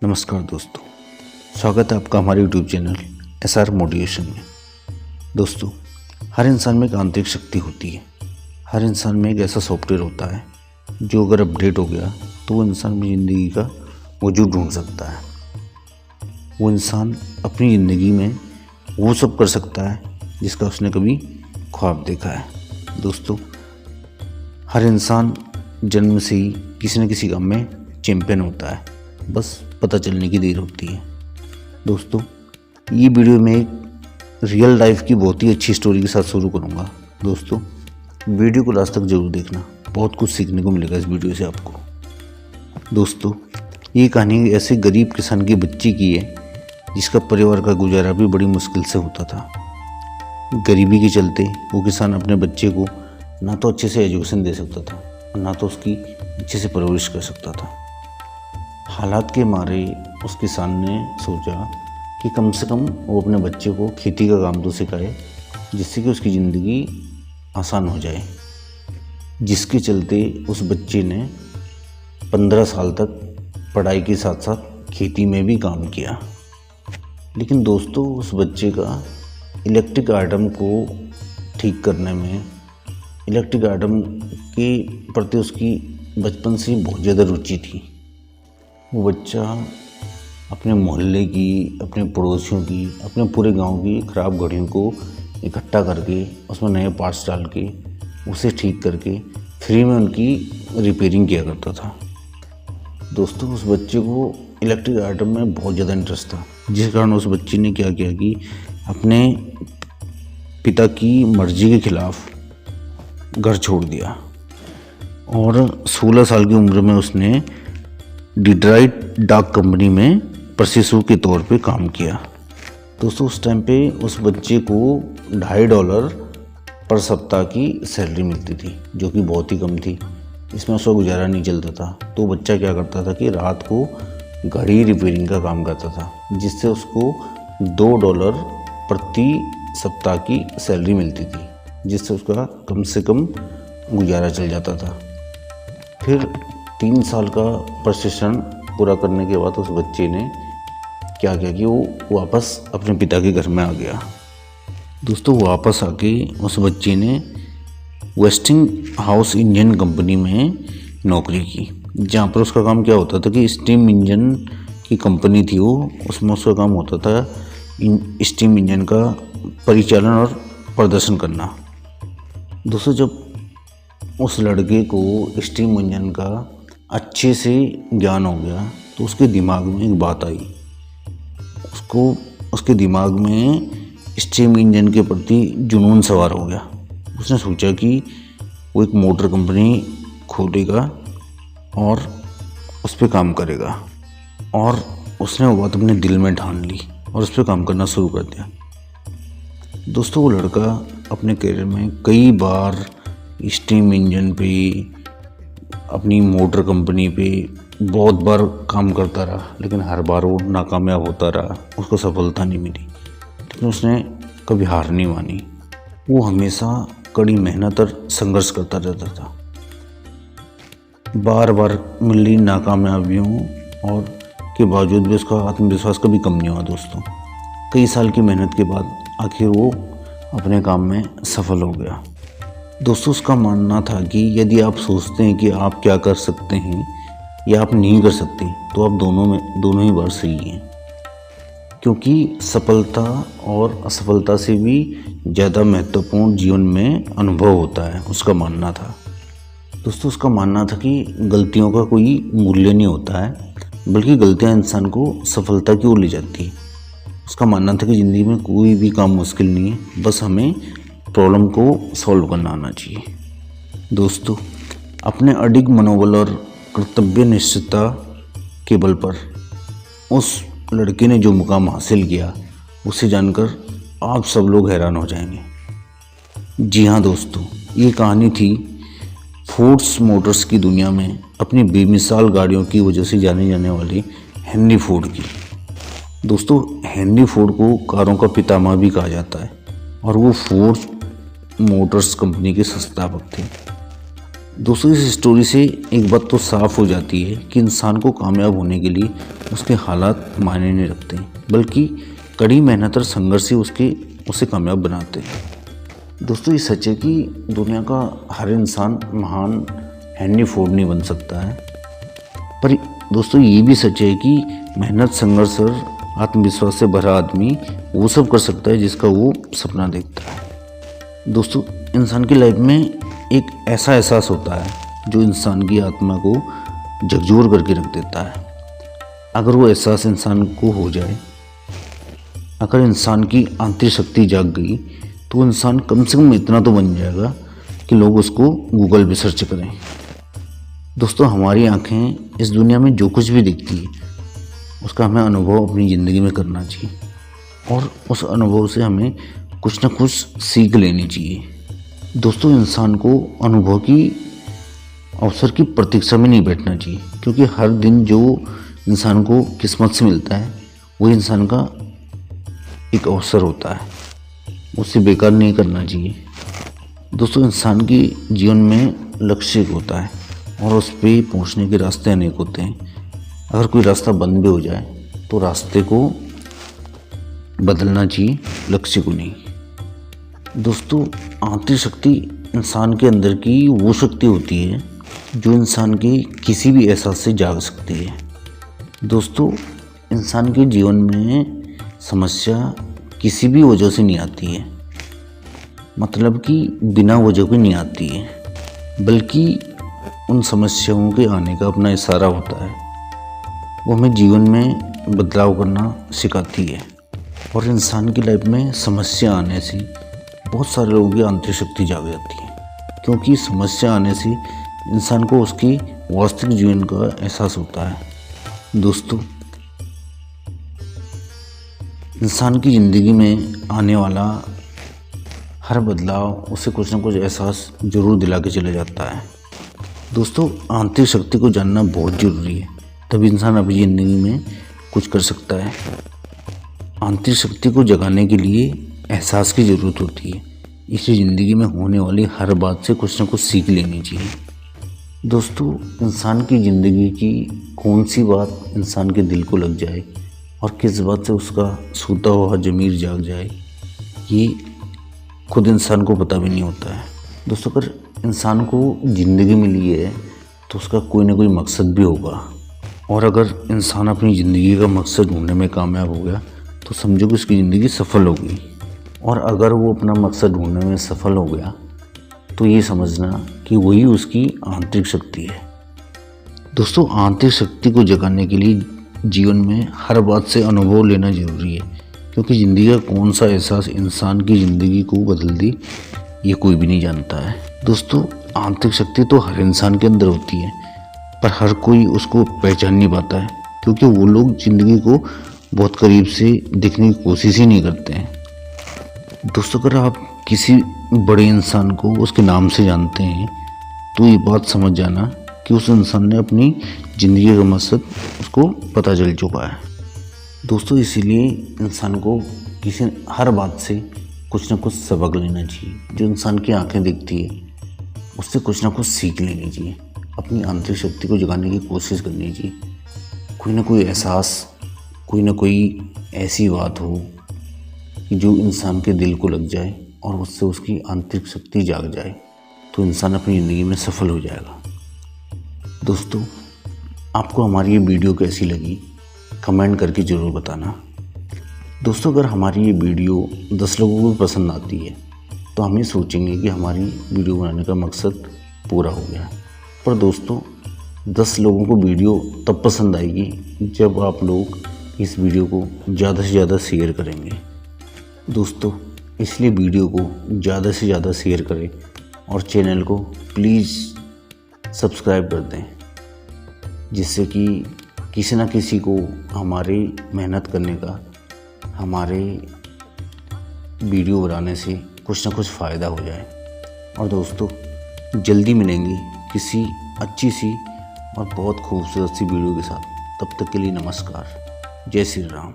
नमस्कार दोस्तों, स्वागत है आपका हमारे YouTube चैनल SR मोटिवेशन में। दोस्तों, हर इंसान में एक आंतरिक शक्ति होती है। हर इंसान में एक ऐसा सॉफ्टवेयर होता है जो अगर अपडेट हो गया तो वो इंसान अपनी ज़िंदगी का वजूद ढूंढ सकता है। वो इंसान अपनी ज़िंदगी में वो सब कर सकता है जिसका उसने कभी ख्वाब देखा है। दोस्तों, हर इंसान जन्म से ही किसी न किसी काम में चैंपियन होता है, बस पता चलने की देर होती है। दोस्तों, ये वीडियो में एक रियल लाइफ की बहुत ही अच्छी स्टोरी के साथ शुरू करूँगा। दोस्तों, वीडियो को लास्ट तक जरूर देखना, बहुत कुछ सीखने को मिलेगा इस वीडियो से आपको। दोस्तों, ये कहानी ऐसे गरीब किसान की बच्ची की है जिसका परिवार का गुजारा भी बड़ी मुश्किल से होता था। गरीबी के चलते वो किसान अपने बच्चे को ना तो अच्छे से एजुकेशन दे सकता था और ना तो उसकी अच्छे से परवरिश कर सकता था। हालात के मारे उस किसान ने सोचा कि कम से कम वो अपने बच्चे को खेती का काम तो सिखाए जिससे कि उसकी ज़िंदगी आसान हो जाए। जिसके चलते उस बच्चे ने 15 साल तक पढ़ाई के साथ साथ खेती में भी काम किया। लेकिन दोस्तों, उस बच्चे का इलेक्ट्रिक आइटम को ठीक करने में, इलेक्ट्रिक आइटम के प्रति उसकी बचपन से बहुत ज़्यादा रुचि थी। वो बच्चा अपने मोहल्ले की, अपने पड़ोसियों की, अपने पूरे गांव की ख़राब घड़ियों को इकट्ठा करके उसमें नए पार्ट्स डाल के उसे ठीक करके फ्री में उनकी रिपेयरिंग किया करता था। दोस्तों, उस बच्चे को इलेक्ट्रिक आइटम में बहुत ज़्यादा इंटरेस्ट था, जिस कारण उस बच्चे ने क्या किया कि अपने पिता की मर्जी के खिलाफ घर छोड़ दिया और 16 साल की उम्र में उसने डिट्रॉइट डाक कंपनी में प्रशिक्षु के तौर पे काम किया। दोस्तों, उस टाइम पे उस बच्चे को $2.5 पर सप्ताह की सैलरी मिलती थी, जो कि बहुत ही कम थी। इसमें उसका गुजारा नहीं चलता था। तो बच्चा क्या करता था कि रात को घड़ी रिपेयरिंग का काम करता था, जिससे उसको $2 प्रति सप्ताह की सैलरी मिलती थी, जिससे उसका कम से कम गुजारा चल जाता था। फिर 3 साल का प्रशिक्षण पूरा करने के बाद उस बच्चे ने क्या किया कि वो वापस अपने पिता के घर में आ गया। दोस्तों, वापस आके उस बच्चे ने वेस्टिंग हाउस इंजन कंपनी में नौकरी की, जहाँ पर उसका काम क्या होता था कि स्टीम इंजन की कंपनी थी वो, उसमें उसका काम होता था स्टीम इंजन का परिचालन और प्रदर्शन करना। दोस्तों, जब उस लड़के को स्टीम इंजन का अच्छे से ज्ञान हो गया तो उसके दिमाग में एक बात आई। उसके दिमाग में स्टीम इंजन के प्रति जुनून सवार हो गया। उसने सोचा कि वो एक मोटर कंपनी खोलेगा और उस पर काम करेगा, और उसने वो बात अपने दिल में ठान ली और उस पर काम करना शुरू कर दिया। दोस्तों, वो लड़का अपने करियर में कई बार स्टीम इंजन पे, अपनी मोटर कंपनी पे बहुत बार काम करता रहा, लेकिन हर बार वो नाकामयाब होता रहा, उसको सफलता नहीं मिली। लेकिन उसने कभी हार नहीं मानी। वो हमेशा कड़ी मेहनत और संघर्ष करता रहता था। बार बार मिली नाकामयाबियों और के बावजूद भी उसका आत्मविश्वास कभी कम नहीं हुआ। दोस्तों, कई साल की मेहनत के बाद आखिर वो अपने काम में सफल हो गया। दोस्तों, उसका मानना था कि यदि आप सोचते हैं कि आप क्या कर सकते हैं या आप नहीं कर सकते, तो आप दोनों ही बार सही हैं, क्योंकि सफलता और असफलता से भी ज़्यादा महत्वपूर्ण जीवन में अनुभव होता है, उसका मानना था। दोस्तों, उसका मानना था कि गलतियों का कोई मूल्य नहीं होता है, बल्कि गलतियाँ इंसान को सफलता की ओर ले जाती है। उसका मानना था कि ज़िंदगी में कोई भी काम मुश्किल नहीं है, बस हमें प्रॉब्लम को सॉल्व करना आना चाहिए। दोस्तों, अपने अडिग मनोबल और कर्तव्य निष्ठता के बल पर उस लड़के ने जो मुकाम हासिल किया, उसे जानकर आप सब लोग हैरान हो जाएंगे। जी हाँ दोस्तों, ये कहानी थी फोर्ड्स मोटर्स की दुनिया में अपनी बेमिसाल गाड़ियों की वजह से जाने जाने वाली हेनरी फोर्ड की। दोस्तों, हेनरी फोर्ड को कारों का पितामह भी कहा जाता है और वो फोर्ड मोटर्स कंपनी के संस्थापक थे। दोस्तों इस स्टोरी से एक बात तो साफ हो जाती है कि इंसान को कामयाब होने के लिए उसके हालात मायने नहीं रखते, बल्कि कड़ी मेहनत और संघर्ष ही उसे कामयाब बनाते हैं। दोस्तों ये सच है कि दुनिया का हर इंसान महान हेनरी फोर्ड नहीं बन सकता है, पर दोस्तों ये भी सच है कि मेहनत, संघर्ष और आत्मविश्वास से भरा आदमी वो सब कर सकता है जिसका वो सपना देखता है। दोस्तों इंसान की लाइफ में एक ऐसा एहसास होता है जो इंसान की आत्मा को झकझोर करके रख देता है। अगर वो एहसास इंसान को हो जाए, अगर इंसान की आंतरिक शक्ति जाग गई, तो इंसान कम से कम इतना तो बन जाएगा कि लोग उसको गूगल पे सर्च करें। दोस्तों हमारी आंखें इस दुनिया में जो कुछ भी दिखती है उसका हमें अनुभव अपनी ज़िंदगी में करना चाहिए, और उस अनुभव से हमें कुछ ना कुछ सीख लेनी चाहिए। दोस्तों इंसान को अनुभव की अवसर की प्रतीक्षा में नहीं बैठना चाहिए, क्योंकि हर दिन जो इंसान को किस्मत से मिलता है वो इंसान का एक अवसर होता है, उसे बेकार नहीं करना चाहिए। दोस्तों इंसान के जीवन में लक्ष्य एक होता है और उस पर पहुंचने के रास्ते अनेक होते हैं। अगर कोई रास्ता बंद भी हो जाए तो रास्ते को बदलना चाहिए, लक्ष्य को नहीं। दोस्तों आंतरिक शक्ति इंसान के अंदर की वो शक्ति होती है जो इंसान के किसी भी एहसास से जाग सकती है। दोस्तों इंसान के जीवन में समस्या किसी भी वजह से नहीं आती है, मतलब कि बिना वजह के नहीं आती है, बल्कि उन समस्याओं के आने का अपना इशारा होता है। वो हमें जीवन में बदलाव करना सिखाती है, और इंसान की लाइफ में समस्या आने से बहुत सारे लोगों की आंतरिक शक्ति जाग जाती है, क्योंकि समस्या आने से इंसान को उसकी वास्तविक जीवन का एहसास होता है। दोस्तों इंसान की ज़िंदगी में आने वाला हर बदलाव उसे कुछ ना कुछ एहसास जरूर दिला के चले जाता है। दोस्तों आंतरिक शक्ति को जानना बहुत ज़रूरी है, तभी इंसान अपनी ज़िंदगी में कुछ कर सकता है। आंतरिक शक्ति को जगाने के लिए एहसास की ज़रूरत होती है, इसलिए ज़िंदगी में होने वाली हर बात से कुछ ना कुछ सीख लेनी चाहिए। दोस्तों इंसान की ज़िंदगी की कौन सी बात इंसान के दिल को लग जाए और किस बात से उसका सोता हुआ ज़मीर जाग जाए, ये खुद इंसान को पता भी नहीं होता है। दोस्तों अगर इंसान को ज़िंदगी मिली है तो उसका कोई ना कोई मकसद भी होगा, और अगर इंसान अपनी ज़िंदगी का मकसद ढूंढने में कामयाब हो गया तो समझो कि उसकी ज़िंदगी सफल हो गई। और अगर वो अपना मकसद ढूंढने में सफल हो गया तो ये समझना कि वही उसकी आंतरिक शक्ति है। दोस्तों आंतरिक शक्ति को जगाने के लिए जीवन में हर बात से अनुभव लेना ज़रूरी है, क्योंकि ज़िंदगी का कौन सा एहसास इंसान की ज़िंदगी को बदल दी ये कोई भी नहीं जानता है। दोस्तों आंतरिक शक्ति तो हर इंसान के अंदर होती है, पर हर कोई उसको पहचान नहीं पाता है, क्योंकि वो लोग ज़िंदगी को बहुत करीब से देखने की कोशिश ही नहीं करते हैं। दोस्तों अगर आप किसी बड़े इंसान को उसके नाम से जानते हैं तो ये बात समझ जाना कि उस इंसान ने अपनी ज़िंदगी का मकसद उसको पता चल चुका है। दोस्तों इसीलिए इंसान को हर बात से कुछ ना कुछ सबक लेना चाहिए। जो इंसान की आंखें देखती है उससे कुछ ना कुछ सीख लेनी चाहिए, अपनी आंतरिक शक्ति को जगाने की कोशिश करनी चाहिए। कोई ना कोई एहसास, कोई ना कोई ऐसी बात हो कि जो इंसान के दिल को लग जाए और उससे उसकी आंतरिक शक्ति जाग जाए, तो इंसान अपनी ज़िंदगी में सफल हो जाएगा। दोस्तों आपको हमारी ये वीडियो कैसी लगी कमेंट करके ज़रूर बताना। दोस्तों अगर हमारी ये वीडियो 10 लोगों को पसंद आती है तो हम ये सोचेंगे कि हमारी वीडियो बनाने का मकसद पूरा हो गया। पर दोस्तों 10 लोगों को वीडियो तब पसंद आएगी जब आप लोग इस वीडियो को ज़्यादा से ज़्यादा शेयर करेंगे। दोस्तों इसलिए वीडियो को ज़्यादा से ज़्यादा शेयर करें और चैनल को प्लीज़ सब्सक्राइब कर दें, जिससे कि किसी ना किसी को हमारी मेहनत करने का, हमारे वीडियो बनाने से कुछ ना कुछ फ़ायदा हो जाए। और दोस्तों जल्दी मिलेंगे किसी अच्छी सी और बहुत खूबसूरत सी वीडियो के साथ। तब तक के लिए नमस्कार। जय श्री राम।